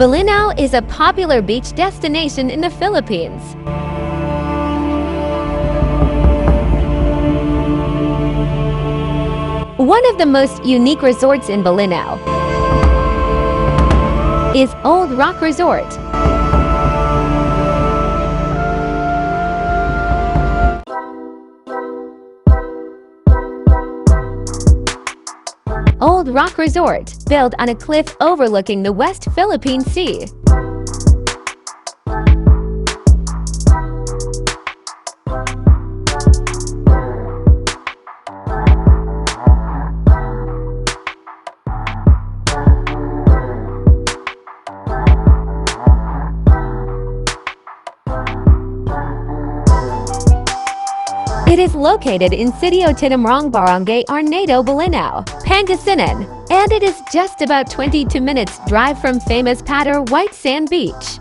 Bolinao is a popular beach destination in the Philippines. One of the most unique resorts in Bolinao is Old Rock Resort. Old Rock Resort, built on a cliff overlooking the West Philippine Sea. It is located in Sitio Tinamrong Barangay Arnado, Bolinao, Pangasinan, and it is just about 22 minutes drive from famous Patter White Sand Beach.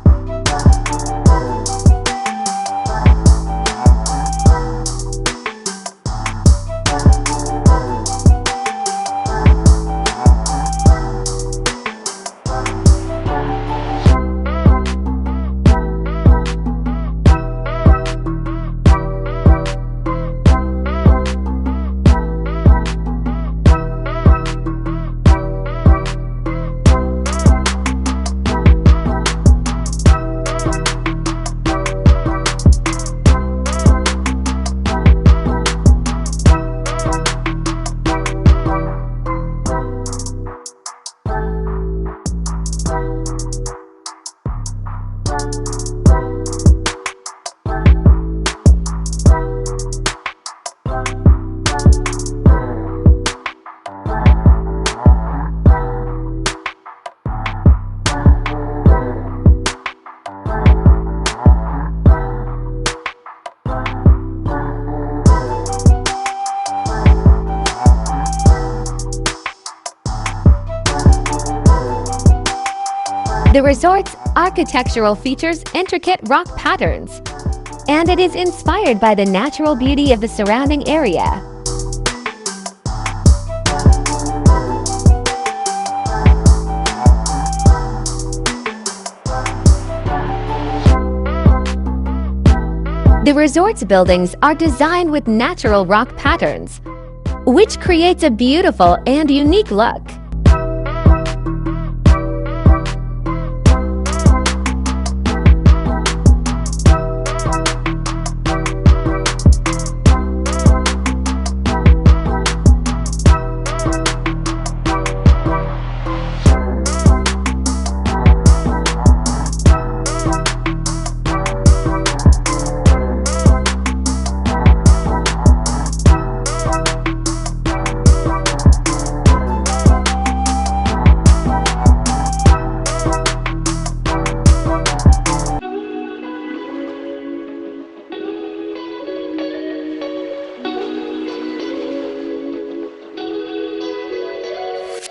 The resort's architectural features intricate rock patterns, and it is inspired by the natural beauty of the surrounding area. The resort's buildings are designed with natural rock patterns, which creates a beautiful and unique look.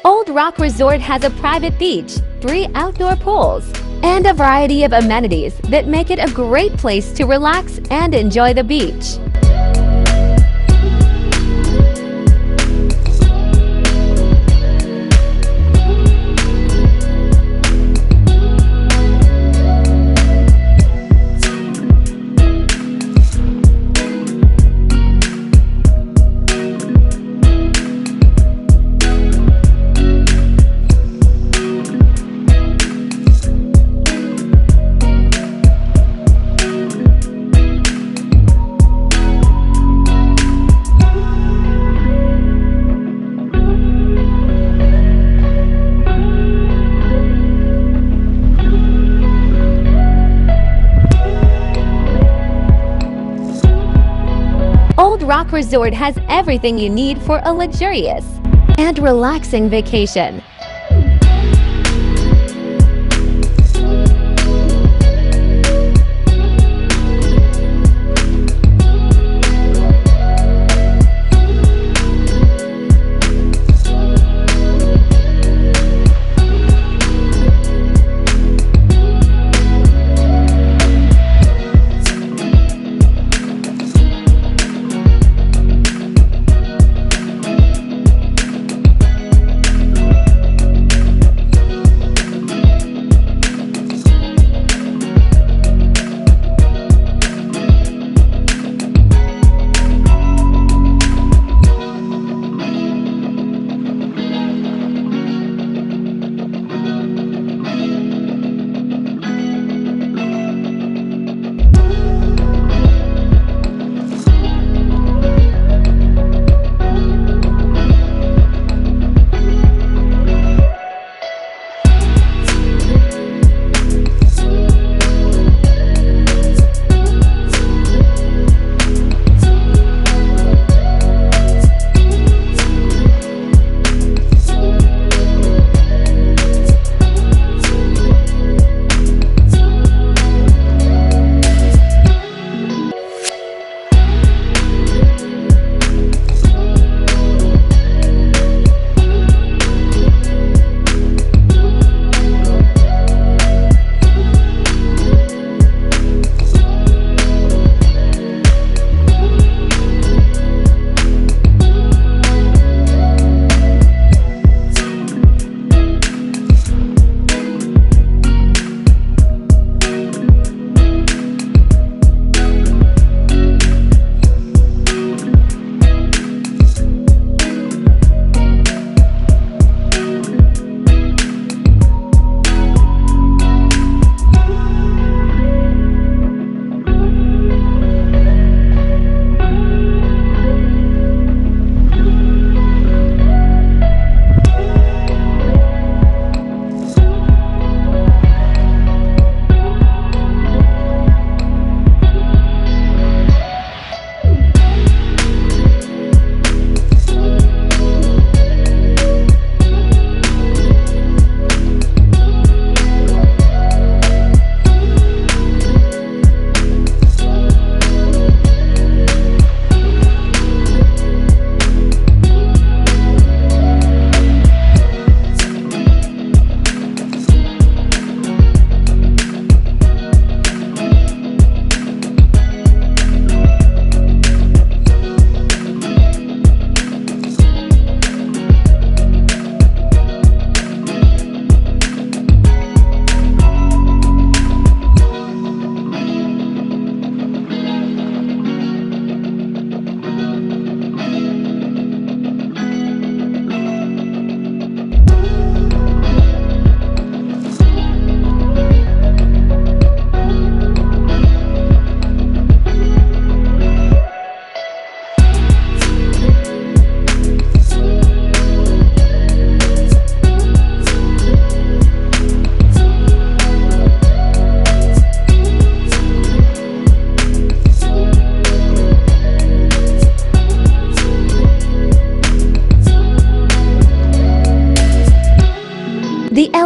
Old Rock Resort has a private beach, 3 outdoor pools, and a variety of amenities that make it a great place to relax and enjoy the beach. Old Rock Resort has everything you need for a luxurious and relaxing vacation.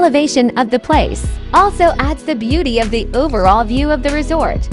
elevation of the place also adds the beauty of the overall view of the resort.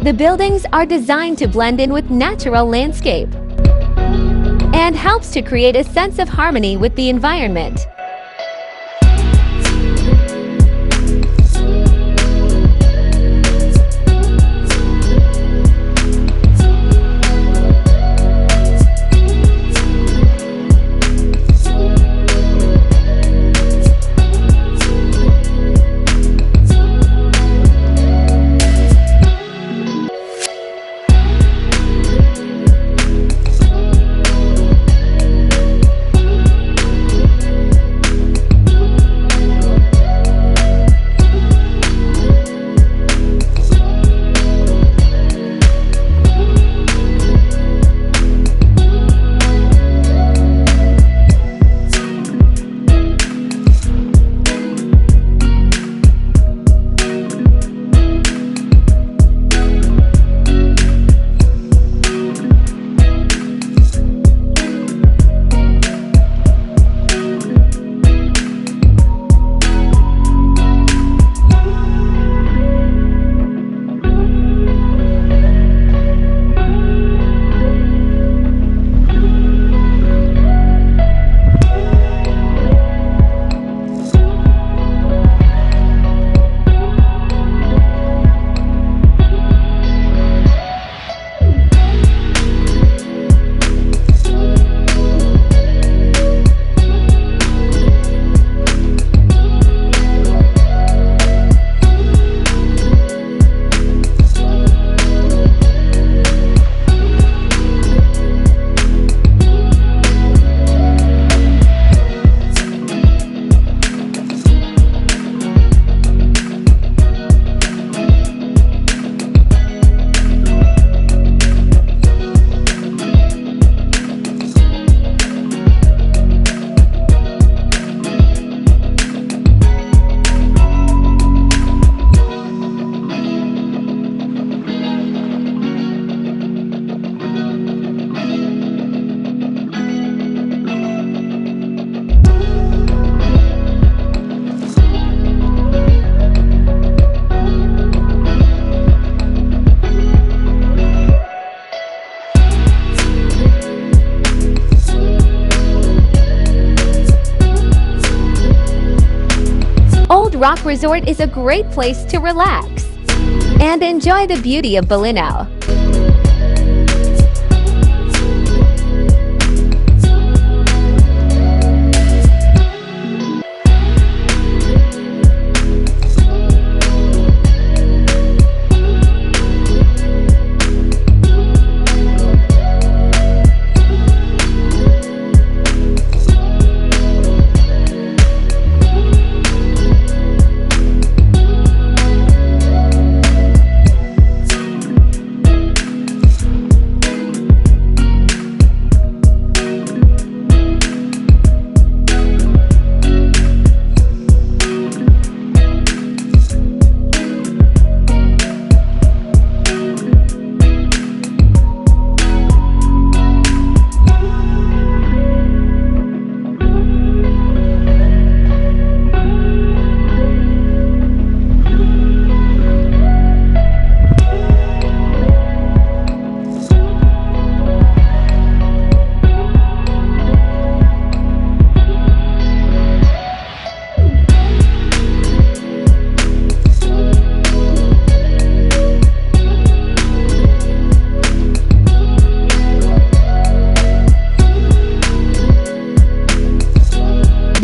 The buildings are designed to blend in with natural landscape and helps to create a sense of harmony with the environment. Rock Resort is a great place to relax and enjoy the beauty of Bolinao.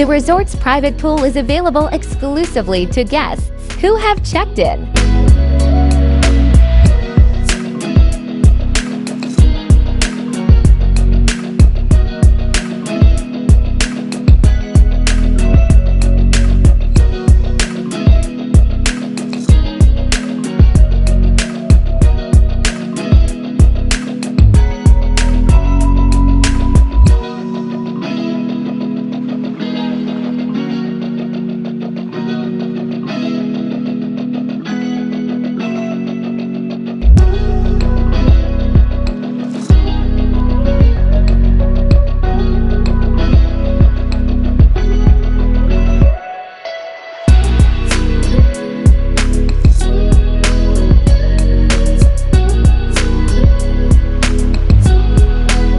The resort's private pool is available exclusively to guests who have checked in.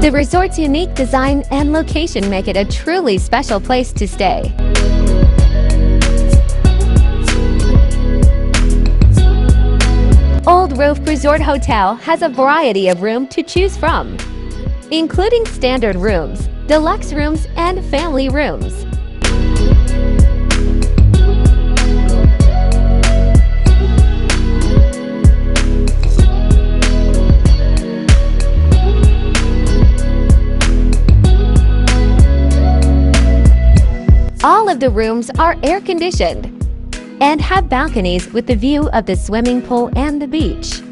The resort's unique design and location make it a truly special place to stay. Old Roof Resort Hotel has a variety of rooms to choose from, including standard rooms, deluxe rooms, and family rooms. All of the rooms are air-conditioned and have balconies with the view of the swimming pool and the beach.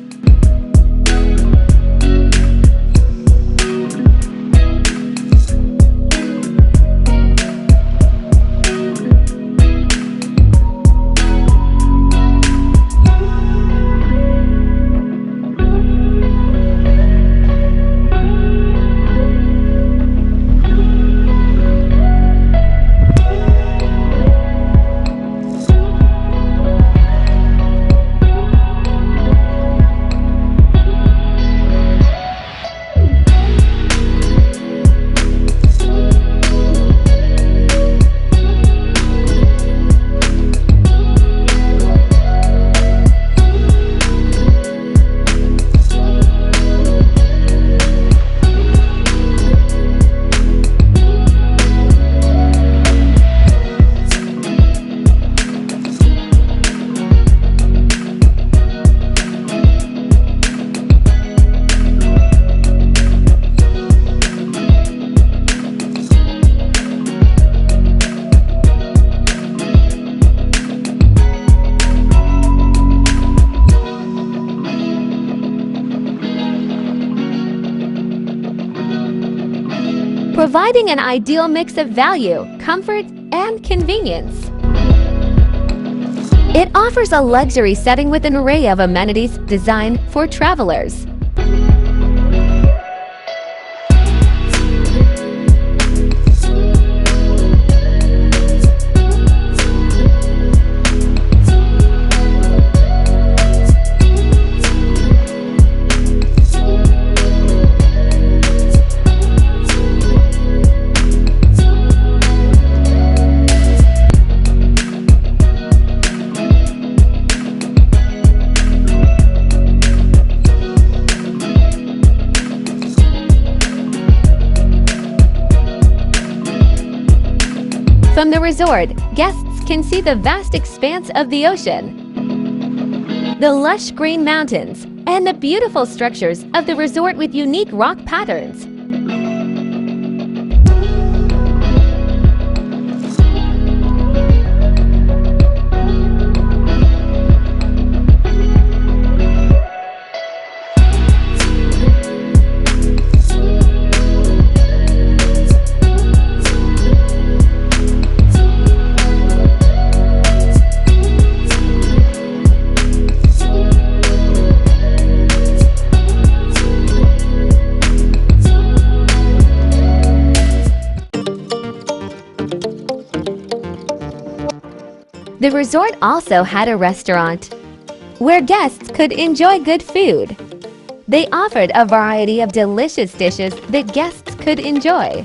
Providing an ideal mix of value, comfort, and convenience. It offers a luxury setting with an array of amenities designed for travelers. From the resort, guests can see the vast expanse of the ocean, the lush green mountains, and the beautiful structures of the resort with unique rock patterns. The resort also had a restaurant where guests could enjoy good food. They offered a variety of delicious dishes that guests could enjoy.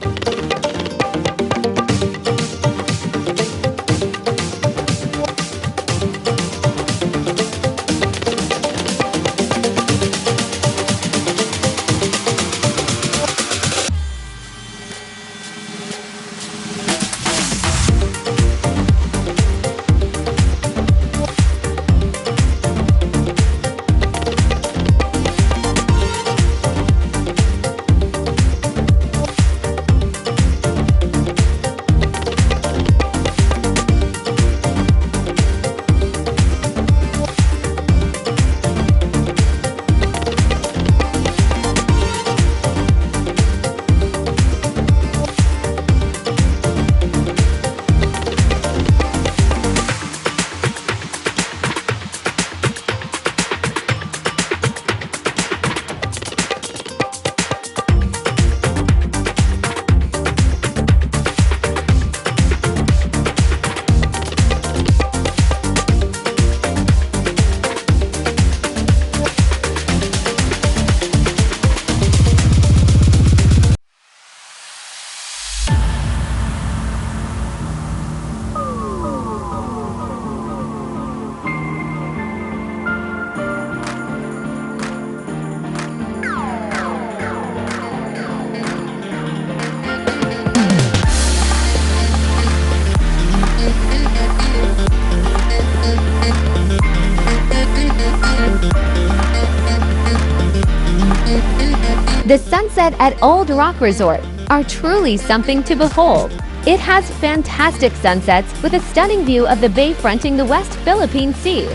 The sunset at Old Rock Resort are truly something to behold. It has fantastic sunsets with a stunning view of the bay fronting the West Philippine Sea.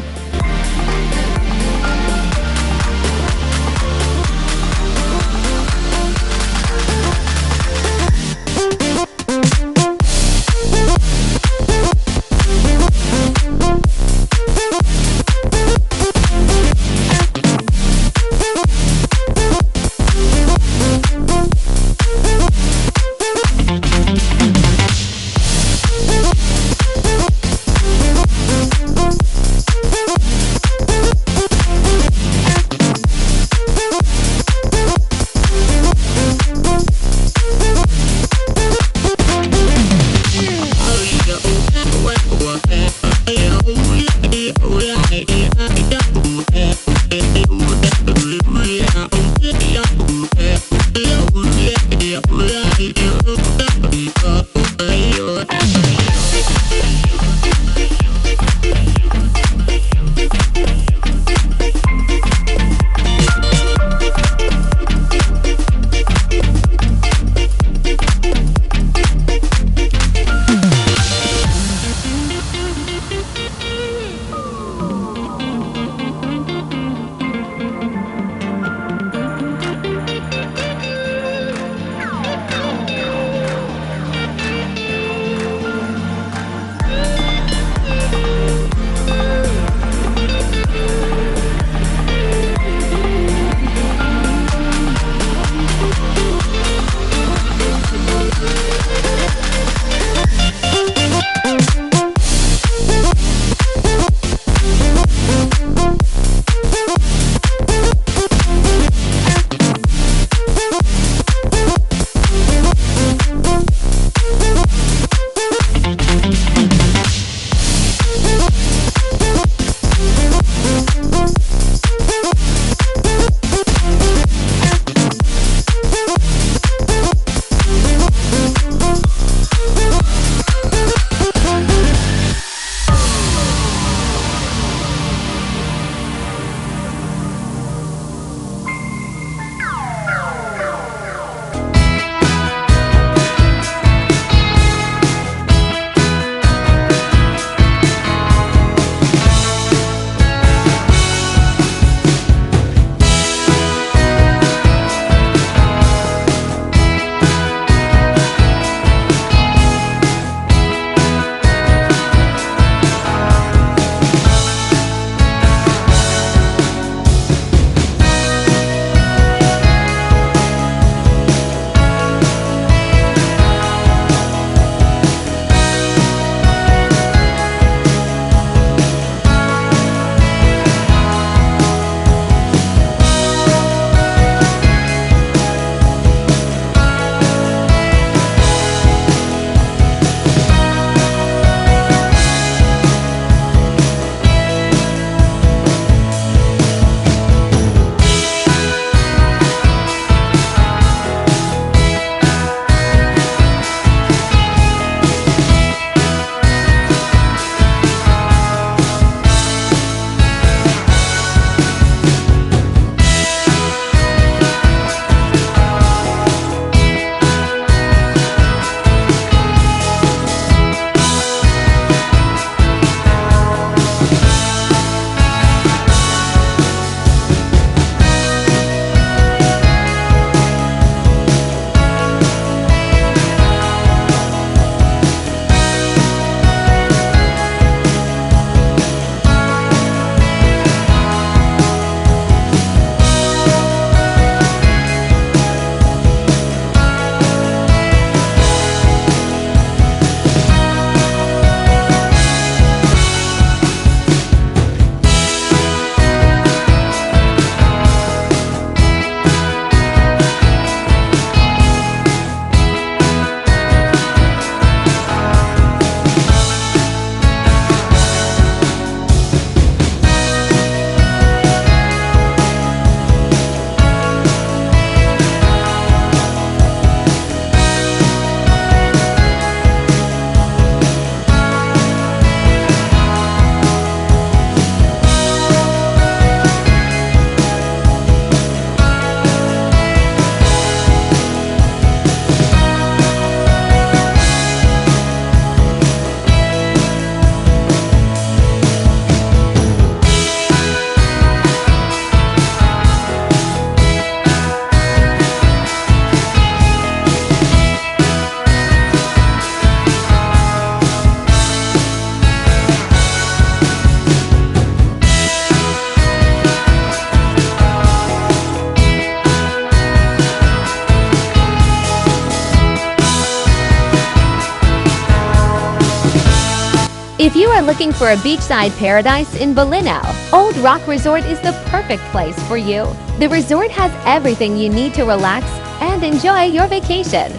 If you are looking for a beachside paradise in Bolinao, Old Rock Resort is the perfect place for you. The resort has everything you need to relax and enjoy your vacation.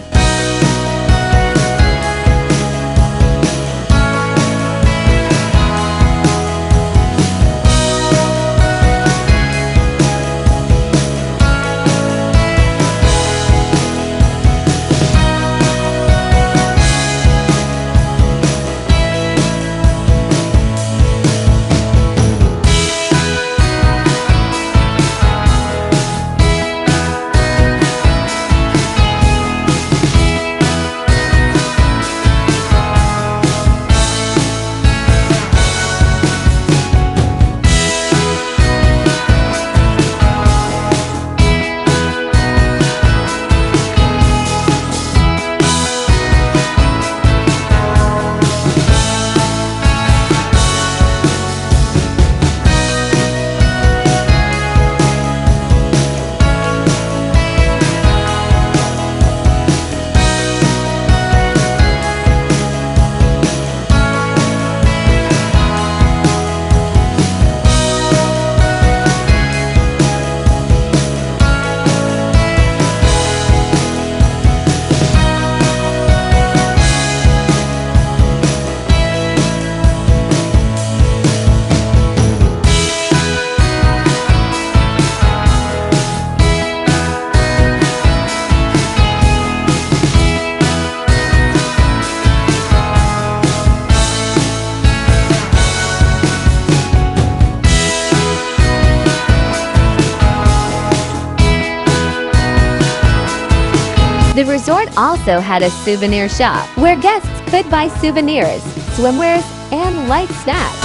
The resort also had a souvenir shop where guests could buy souvenirs, swimwears, and light snacks.